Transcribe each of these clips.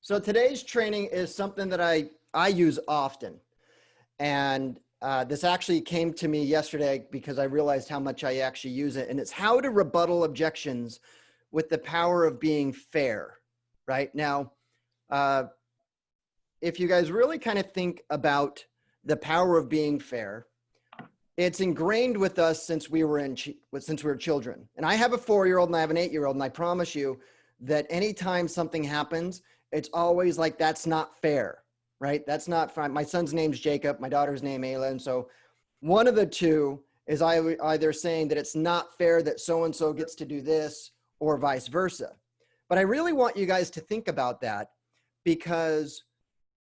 So today's training is something that I use often. And this actually came to me yesterday because I realized how much I actually use it. And it's how to rebuttal objections with the power of being fair. Right now, if you guys really kind of think about the power of being fair, it's ingrained with us since we were children. And I have a 4-year-old and I have an 8-year-old, and I promise you that anytime something happens, it's always like, that's not fair, right? That's not fine. My son's name's Jacob, my daughter's name Ayla. And so one of the two is either saying that it's not fair that so-and-so gets to do this or vice versa. But I really want you guys to think about that, because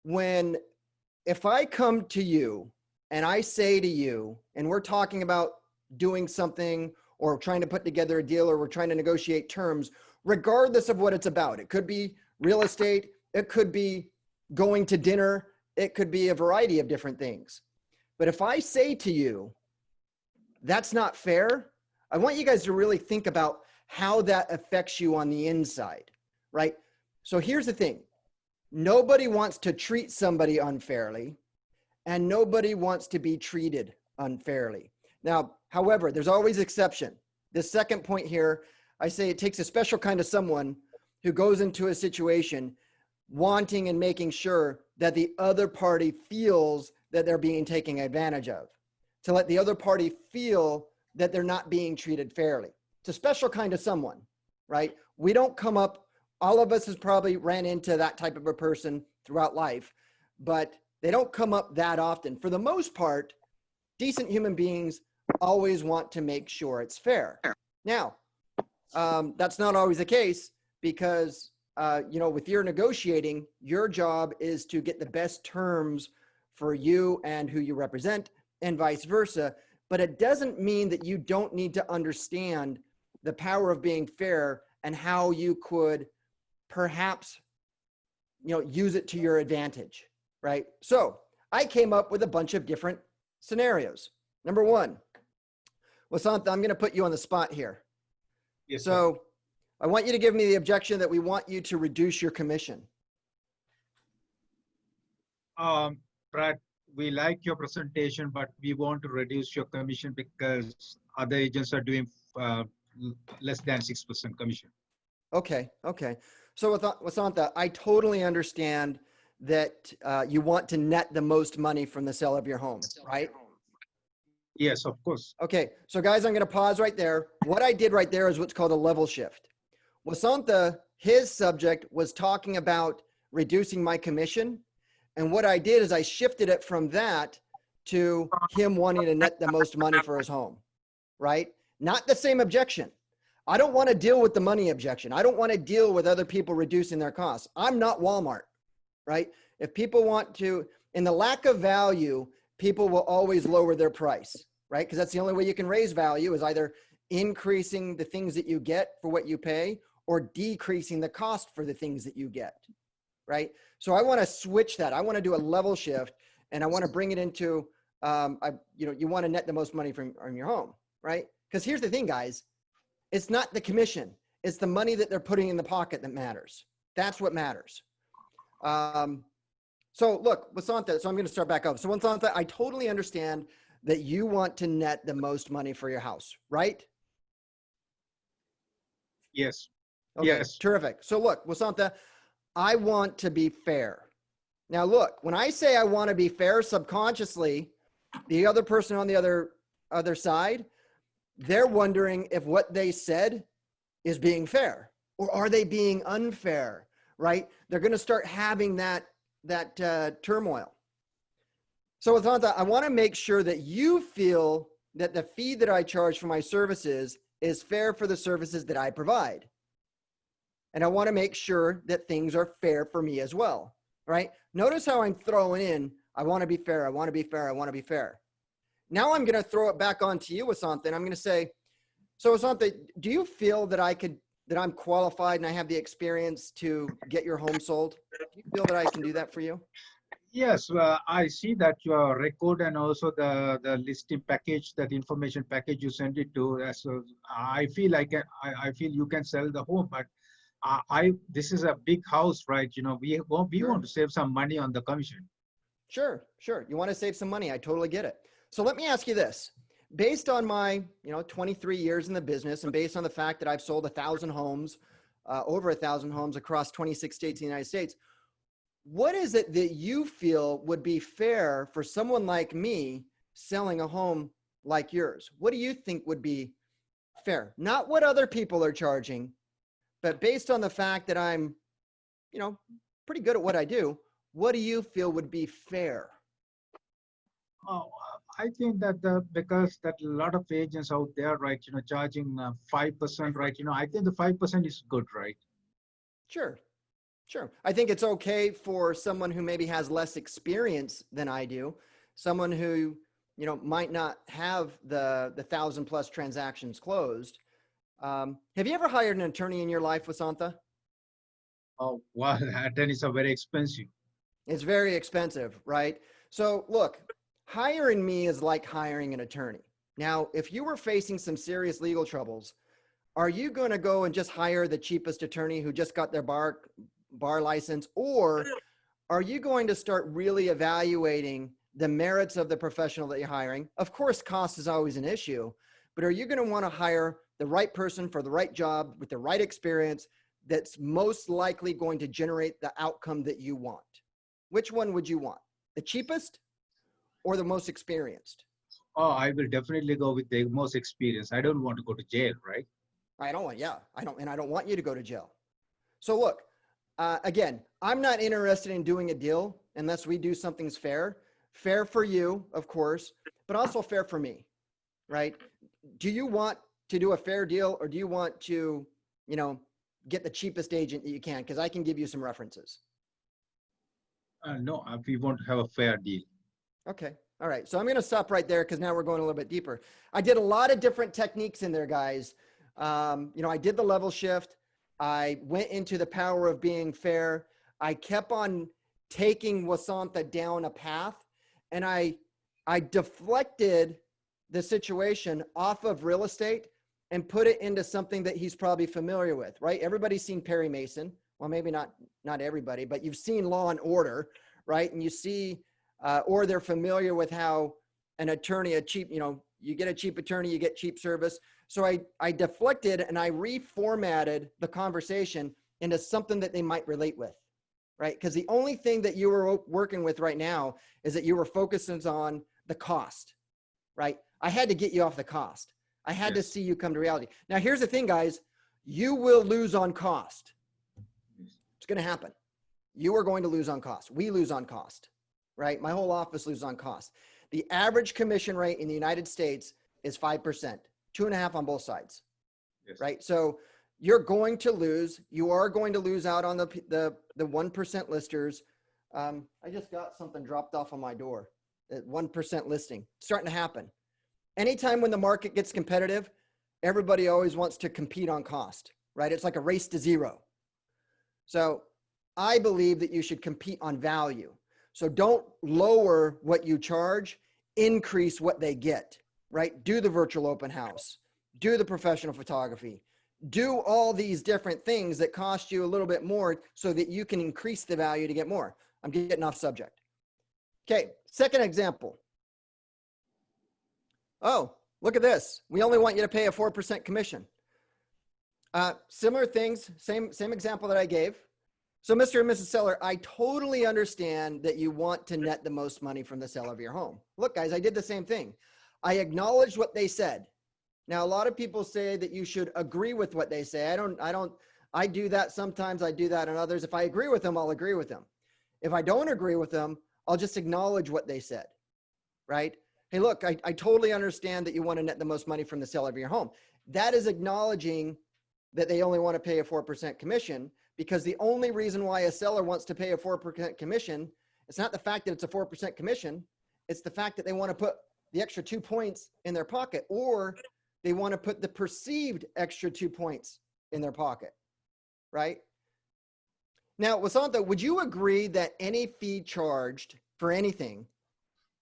if I come to you and I say to you, and we're talking about doing something or trying to put together a deal or we're trying to negotiate terms, regardless of what it's about, it could be real estate, it could be going to dinner, it could be a variety of different things. But if I say to you, that's not fair, I want you guys to really think about how that affects you on the inside, right? So here's the thing. Nobody wants to treat somebody unfairly, and nobody wants to be treated unfairly. Now, however, there's always exception. The second point here, I say it takes a special kind of someone who goes into a situation wanting and making sure that the other party feels that they're being taken advantage of, to let the other party feel that they're not being treated fairly. It's a special kind of someone, right? We don't come up, all of us has probably ran into that type of a person throughout life, but they don't come up that often. For the most part, decent human beings always want to make sure it's fair. Now, that's not always the case, because with your negotiating, your job is to get the best terms for you and who you represent, and vice versa. But it doesn't mean that you don't need to understand the power of being fair and how you could perhaps use it to your advantage, right? So I came up with a bunch of different scenarios. Number one, Wasantha, I'm going to put you on the spot here. Yes, so sir. I want you to give me the objection that we want you to reduce your commission. Brad, we like your presentation, but we want to reduce your commission because other agents are doing less than 6% commission. Okay. So Wasantha, I totally understand that you want to net the most money from the sale of your home, right? Yes, of course. Okay, so guys, I'm going to pause right there. What I did right there is what's called a level shift. Wasantha, his subject was talking about reducing my commission. And what I did is I shifted it from that to him wanting to net the most money for his home, right? Not the same objection. I don't want to deal with the money objection. I don't want to deal with other people reducing their costs. I'm not Walmart, right? If people want to, in the lack of value, people will always lower their price, right? Because that's the only way you can raise value, is either increasing the things that you get for what you pay or decreasing the cost for the things that you get, right? So I want to switch that. I want to do a level shift, and I want to bring it into, you want to net the most money from your home, right? Because here's the thing, guys. It's not the commission. It's the money that they're putting in the pocket that matters. That's what matters. So look, Wasantha, so I'm going to start back up. So Wasantha, I totally understand that you want to net the most money for your house, right? Yes. Okay, yes. Terrific. So look, Wasantha, I want to be fair. Now look, when I say I want to be fair, subconsciously, the other person on the other side, they're wondering if what they said is being fair, or are they being unfair, right? They're going to start having that turmoil. So Wasantha, I want to make sure that you feel that the fee that I charge for my services is fair for the services that I provide. And I want to make sure that things are fair for me as well, right? Notice how I'm throwing in, I want to be fair, I want to be fair, I want to be fair. Now I'm going to throw it back onto you, Wasantha, and I'm going to say, so Wasantha, do you feel that I'm qualified and I have the experience to get your home sold? Do you feel that I can do that for you? Yes, I see that your record and also the listing package, that information package you send it to. So I feel like I feel you can sell the home, but this is a big house, right? You know, we want Sure. to save some money on the commission. Sure, sure. You want to save some money. I totally get it. So let me ask you this. Based on my, 23 years in the business and based on the fact that I've sold 1,000 homes, over 1,000 homes across 26 states in the United States, what is it that you feel would be fair for someone like me selling a home like yours? What do you think would be fair? Not what other people are charging, but based on the fact that I'm, pretty good at what I do, what do you feel would be fair? Oh, I think that because that a lot of agents out there, right, you know, charging 5%, right, you know, I think the 5% is good, right? Sure. Sure. I think it's okay for someone who maybe has less experience than I do, someone who, might not have the 1,000+ transactions closed. Have you ever hired an attorney in your life, Vasantha? Oh, well, attorneys are very expensive. It's very expensive, right? So look, hiring me is like hiring an attorney. Now, if you were facing some serious legal troubles, are you going to go and just hire the cheapest attorney who just got their bar license, or are you going to start really evaluating the merits of the professional that you're hiring? Of course, cost is always an issue, but are you going to want to hire the right person for the right job with the right experience that's most likely going to generate the outcome that you want? Which one would you want? The cheapest or the most experienced? Oh, I will definitely go with the most experienced. I don't want to go to jail, right? I don't want you to go to jail. So look, again, I'm not interested in doing a deal unless we do something's fair for you, of course, but also fair for me, right? Do you want to do a fair deal, or do you want to, get the cheapest agent that you can? Because I can give you some references. No, we want to have a fair deal. Okay. All right. So I'm going to stop right there because now we're going a little bit deeper. I did a lot of different techniques in there, guys. I did the level shift. I went into the power of being fair. I kept on taking Vasantha down a path, and I deflected the situation off of real estate and put it into something that he's probably familiar with, right? Everybody's seen Perry Mason. Well, maybe not everybody, but you've seen Law and Order, right? And you see, or they're familiar with how an attorney, you get a cheap attorney, you get cheap service. So I deflected and I reformatted the conversation into something that they might relate with, right? Because the only thing that you were working with right now is that you were focusing on the cost, right? I had to get you off the cost. I had to see you come to reality. Now, here's the thing, guys. You will lose on cost. It's going to happen. You are going to lose on cost. We lose on cost, right? My whole office loses on cost. The average commission rate in the United States is 5%, 2.5 on both sides, right? So you're going to lose. You are going to lose out on the 1% listers. I just got something dropped off on my door. 1% listing. It's starting to happen. Anytime when the market gets competitive, everybody always wants to compete on cost, right? It's like a race to zero. So I believe that you should compete on value. So don't lower what you charge, increase what they get, right? Do the virtual open house, do the professional photography, do all these different things that cost you a little bit more so that you can increase the value to get more. I'm getting off subject. Okay, second example. Oh, look at this. We only want you to pay a 4% commission. Similar things, same example that I gave. So Mr. and Mrs. Seller, I totally understand that you want to net the most money from the sale of your home. Look, guys, I did the same thing. I acknowledged what they said. Now, a lot of people say that you should agree with what they say. I do that sometimes. I do that on others. If I agree with them, I'll agree with them. If I don't agree with them, I'll just acknowledge what they said, right? Hey, look, I totally understand that you want to net the most money from the sale of your home. That is acknowledging that they only want to pay a 4% commission, because the only reason why a seller wants to pay a 4% commission, it's not the fact that it's a 4% commission. It's the fact that they want to put the extra 2 points in their pocket, or they want to put the perceived extra 2 points in their pocket, right? Now, Vasantha, would you agree that any fee charged for anything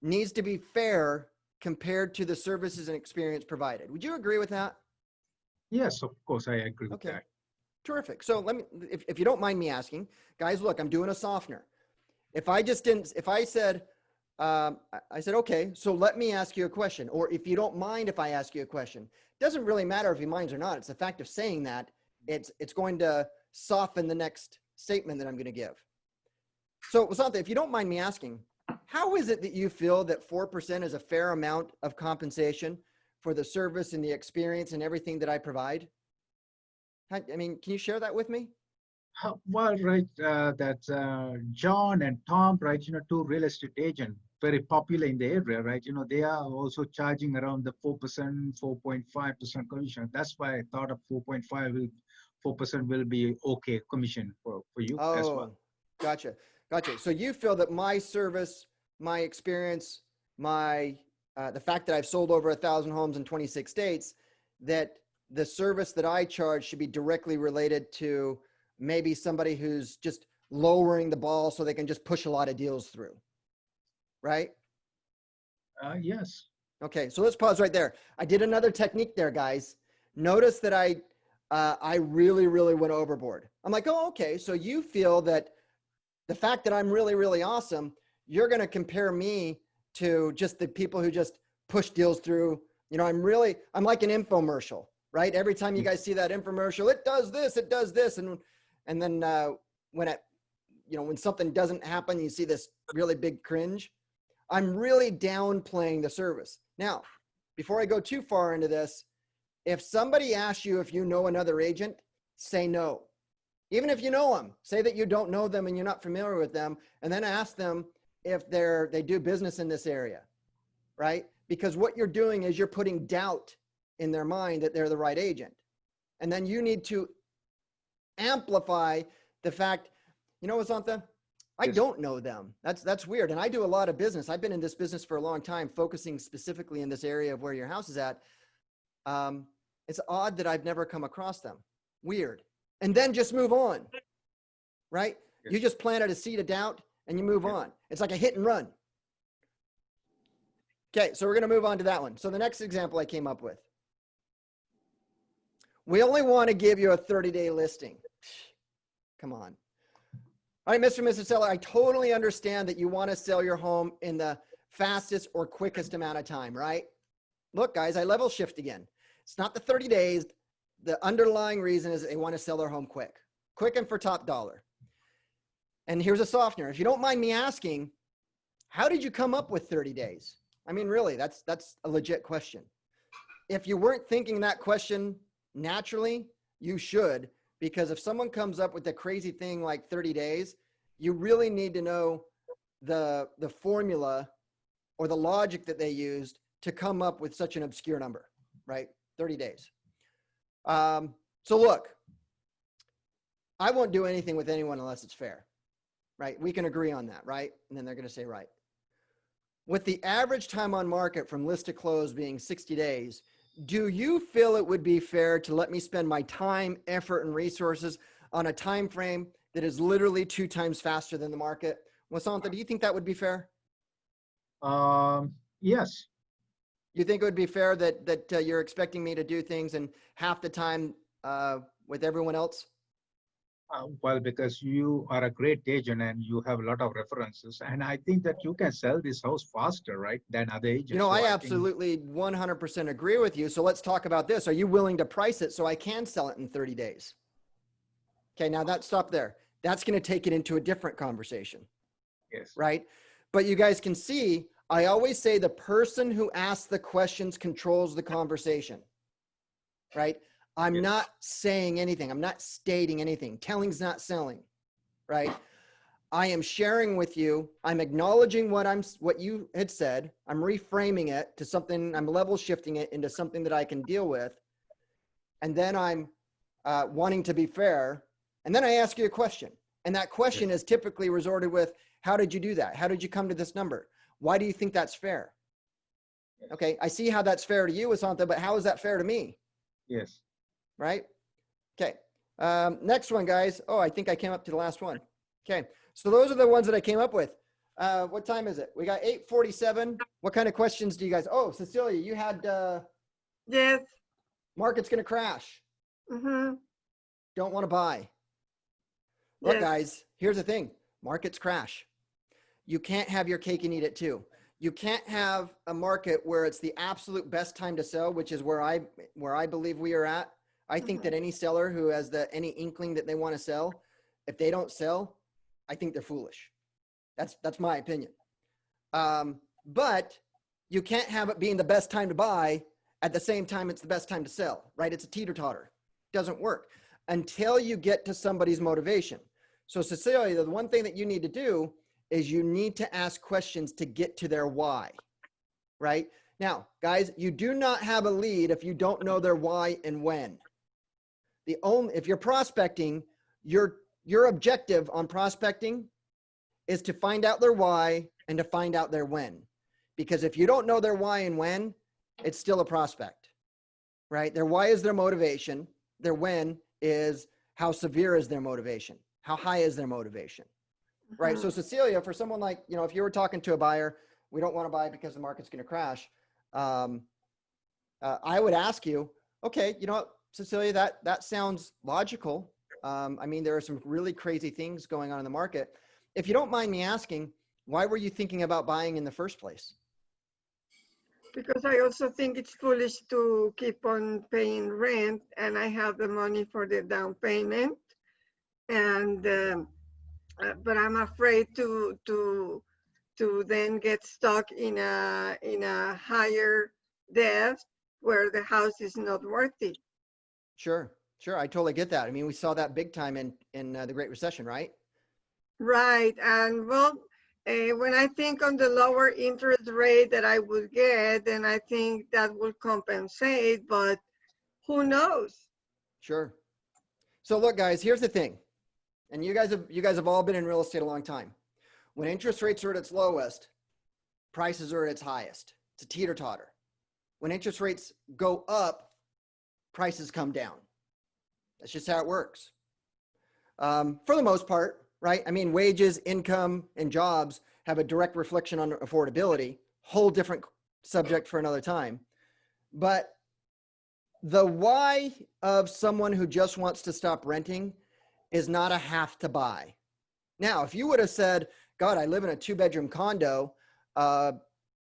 needs to be fair compared to the services and experience provided? Would you agree with that? Yes, of course, I agree with that. Terrific. So let me, if you don't mind me asking, guys, look, I'm doing a softener. If I said, I said, okay, so let me ask you a question. Or if you don't mind if I ask you a question, doesn't really matter if he minds or not. It's the fact of saying that it's going to soften the next statement that I'm going to give. So Vasantha, if you don't mind me asking, how is it that you feel that 4% is a fair amount of compensation for the service and the experience and everything that I provide? I mean, can you share that with me? Well, right, John and Tom, right, two real estate agents, very popular in the area, right? They are also charging around the 4%, 4.5% commission. That's why I thought of 4% will be okay commission for you as well. Gotcha. So you feel that my service, my experience, the fact that I've sold over 1,000 homes in 26 states, that the service that I charge should be directly related to maybe somebody who's just lowering the ball so they can just push a lot of deals through, right? Yes. Okay, so let's pause right there. I did another technique there, guys. Notice that I really, really went overboard. I'm like, oh, okay, so you feel that the fact that I'm really, really awesome, you're going to compare me to just the people who just push deals through. I'm like an infomercial, right? Every time you guys see that infomercial, it does this. And then when something doesn't happen, you see this really big cringe. I'm really downplaying the service. Now, before I go too far into this, if somebody asks you if you know another agent, say no. Even if you know them, say that you don't know them and you're not familiar with them, and then ask them if they do business in this area, right? Because what you're doing is you're putting doubt in their mind that they're the right agent. And then you need to amplify the fact, Vasantha, I don't know them. That's weird. And I do a lot of business. I've been in this business for a long time, focusing specifically in this area of where your house is at. It's odd that I've never come across them. Weird. And then just move on, right? Yes. You just planted a seed of doubt and you move on. It's like a hit and run. Okay, so we're going to move on to that one. So the next example I came up with. We only want to give you a 30-day listing. Come on. All right, Mr. and Mrs. Seller, I totally understand that you want to sell your home in the fastest or quickest amount of time, right? Look, guys, I level shift again. It's not the 30 days. The underlying reason is they want to sell their home quick and for top dollar. And here's a softener. If you don't mind me asking, how did you come up with 30 days? I mean, really, that's a legit question. If you weren't thinking that question naturally, you should, because if someone comes up with a crazy thing like 30 days, you really need to know the formula or the logic that they used to come up with such an obscure number, right? 30 days. So look, I won't do anything with anyone unless it's fair, right? We can agree on that, right? And then they're going to say, right. With the average time on market from list to close being 60 days, do you feel it would be fair to let me spend my time, effort, and resources on a time frame that is literally 2 times faster than the market? Vasantha, do you think that would be fair? Yes. You think it would be fair that you're expecting me to do things in half the time with everyone else? Well, because you are a great agent and you have a lot of references, and I think that you can sell this house faster, right, than other agents. I absolutely 100% agree with you. So let's talk about this. Are you willing to price it so I can sell it in 30 days? Okay, now stop there. That's going to take it into a different conversation. Yes. Right? But you guys can see, I always say the person who asks the questions controls the conversation, right? I'm not saying anything. I'm not stating anything. Telling's not selling, right? I am sharing with you. I'm acknowledging what you had said. I'm reframing it to something. I'm level shifting it into something that I can deal with. And then I'm wanting to be fair. And then I ask you a question. And that question is typically resorted with, how did you do that? How did you come to this number? Why do you think that's fair? Okay, I see how that's fair to you, Vasantha, but how is that fair to me? Yes. Right? Okay. Next one, guys. Oh, I think I came up to the last one. Okay. So those are the ones that I came up with. What time is it? We got 8:47. What kind of questions do you guys? Oh, Cecilia, you had. Yes. Market's going to crash. Mm-hmm. don't want to buy. Look, Yes. guys, here's the thing. Markets crash. You can't have your cake and eat it too. You can't have a market where it's the absolute best time to sell, which is where I believe we are at. I think that any seller who has any inkling that they want to sell, if they don't sell, I think they're foolish. That's my opinion. But you can't have it being the best time to buy at the same time it's the best time to sell, right? It's a teeter-totter. Doesn't work until you get to somebody's motivation. So Cecilia, the one thing that you need to do is you need to ask questions to get to their why, right? Now, guys, you do not have a lead if you don't know their why and when. If you're prospecting, your objective on prospecting is to find out their why and to find out their when. Because if you don't know their why and when, it's still a prospect, right? Their why is their motivation. Their when is how severe is their motivation? How high is their motivation, right? So Cecilia, for someone like, if you were talking to a buyer, we don't want to buy because the market's going to crash. I would ask you, okay, you know what, Cecilia, that sounds logical. I mean, there are some really crazy things going on in the market. If you don't mind me asking, why were you thinking about buying in the first place? Because I also think it's foolish to keep on paying rent, and I have the money for the down payment, and but I'm afraid to then get stuck in a higher debt where the house is not worth it. Sure. I totally get that. I mean, we saw that big time in the Great Recession, right? Right, and well, when I think on the lower interest rate that I would get, then I think that will compensate, but who knows? Sure. So look, guys, here's the thing. And you guys have all been in real estate a long time. When interest rates are at its lowest, prices are at its highest. It's a teeter-totter. When interest rates go up, prices come down. That's just how it works. For the most part, right? I mean, wages, income, and jobs have a direct reflection on affordability. Whole different subject for another time. But the why of someone who just wants to stop renting is not a have to buy. Now, if you would have said, God, I live in a 2-bedroom condo. I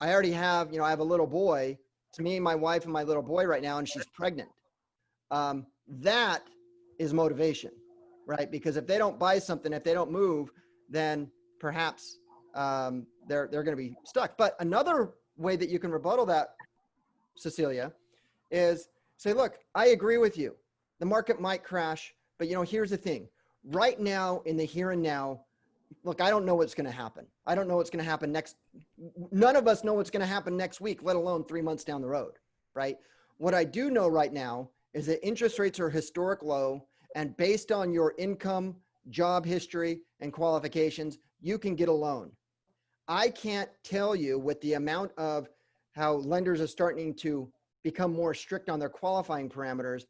already have, I have a little boy. It's me, my wife, and my little boy right now, and she's pregnant. That is motivation, right? Because if they don't buy something, if they don't move, then perhaps they're going to be stuck. But another way that you can rebuttal that, Cecilia, is say, look, I agree with you. The market might crash, but here's the thing. Right now, in the here and now, look, I don't know what's going to happen. I don't know what's going to happen next. None of us know what's going to happen next week, let alone 3 months down the road, right? What I do know right now is that interest rates are historic low, and based on your income, job history, and qualifications, you can get a loan. I can't tell you with the amount of how lenders are starting to become more strict on their qualifying parameters.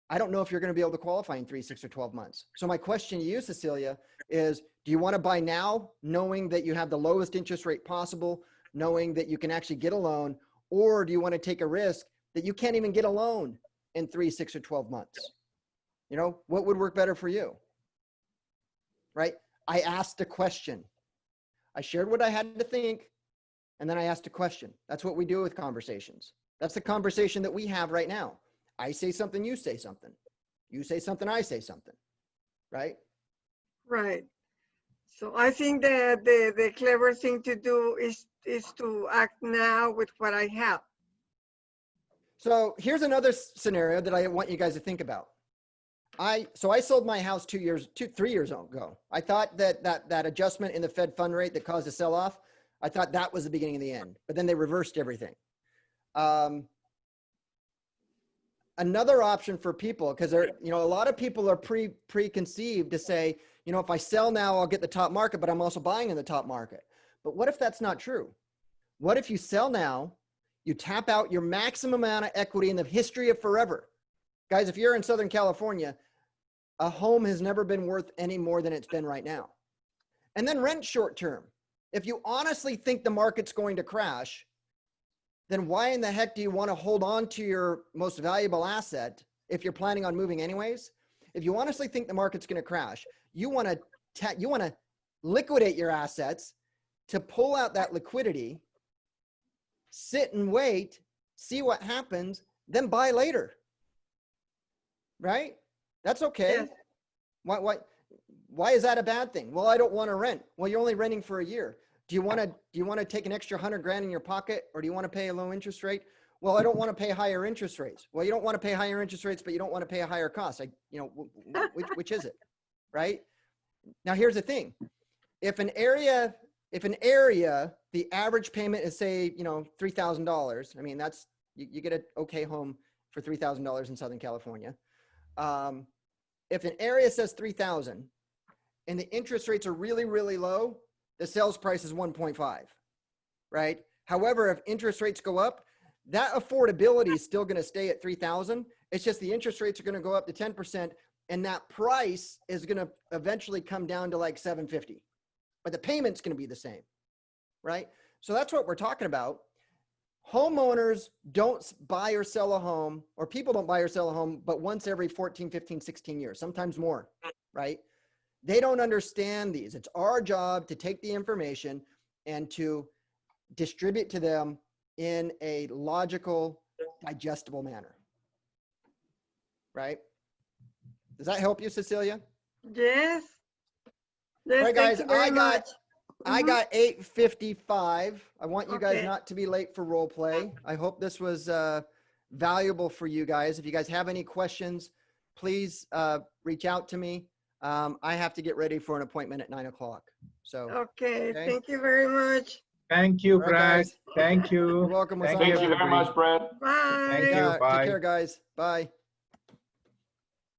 I don't know if you're going to be able to qualify in 3, 6, or 12 months. So my question to you, Cecilia, is do you want to buy now, knowing that you have the lowest interest rate possible, knowing that you can actually get a loan, or do you want to take a risk that you can't even get a loan in 3, 6, or 12 months? What would work better for you? Right? I asked a question. I shared what I had to think, and then I asked a question. That's what we do with conversations. That's the conversation that we have right now. I say something, you say something. You say something, I say something. Right? Right. So I think that the clever thing to do is to act now with what I have. So here's another scenario that I want you guys to think about. I sold my house 3 years ago. I thought that adjustment in the Fed fund rate that caused a sell-off, I thought that was the beginning of the end, but then they reversed everything. Another option for people, because a lot of people are preconceived to say, if I sell now, I'll get the top market, but I'm also buying in the top market. But what if that's not true? What if you sell now, you tap out your maximum amount of equity in the history of forever? Guys, if you're in Southern California, a home has never been worth any more than it's been right now. And then rent short term. If you honestly think the market's going to crash, then why in the heck do you want to hold on to your most valuable asset if you're planning on moving anyways? if you honestly think the market's going to crash, you want to liquidate your assets to pull out that liquidity, sit and wait, see what happens, then buy later. Right? That's okay. Yes. Why is that a bad thing? Well, I don't want to rent. Well, you're only renting for a year. Do you want to take an extra 100 grand in your pocket, or do you want to pay a low interest rate? Well, I don't want to pay higher interest rates. Well, you don't want to pay higher interest rates, but you don't want to pay a higher cost. Which is it? Right? Now, here's the thing. If an area, the average payment is, say, $3,000. I mean, that's, you get an okay home for $3,000 in Southern California. If an area says 3,000 and the interest rates are really, really low, the sales price is 1.5, right? However, if interest rates go up, that affordability is still going to stay at 3,000. It's just the interest rates are going to go up to 10%, and that price is going to eventually come down to like 750, but the payment's going to be the same, right? So that's what we're talking about. Homeowners don't buy or sell a home, or people don't buy or sell a home, but once every 14, 15, 16 years, sometimes more, right? They don't understand these. It's our job to take the information and to distribute to them in a logical, digestible manner, right? Does that help you, Cecilia? Yes. Yes, All right, guys, thank you very much. I got 8:55. I want you guys Okay. not to be late for role play. I hope this was valuable for you guys. If you guys have any questions, please reach out to me. I have to get ready for an appointment at 9 o'clock. So, Okay, Okay. thank you very much. Thank you, All right, Brad. guys. Thank you. You're welcome, Thank Wasanda. Thank you very everybody. much, Brad. Bye. Thank you. Yeah, Bye. take care, guys. Bye.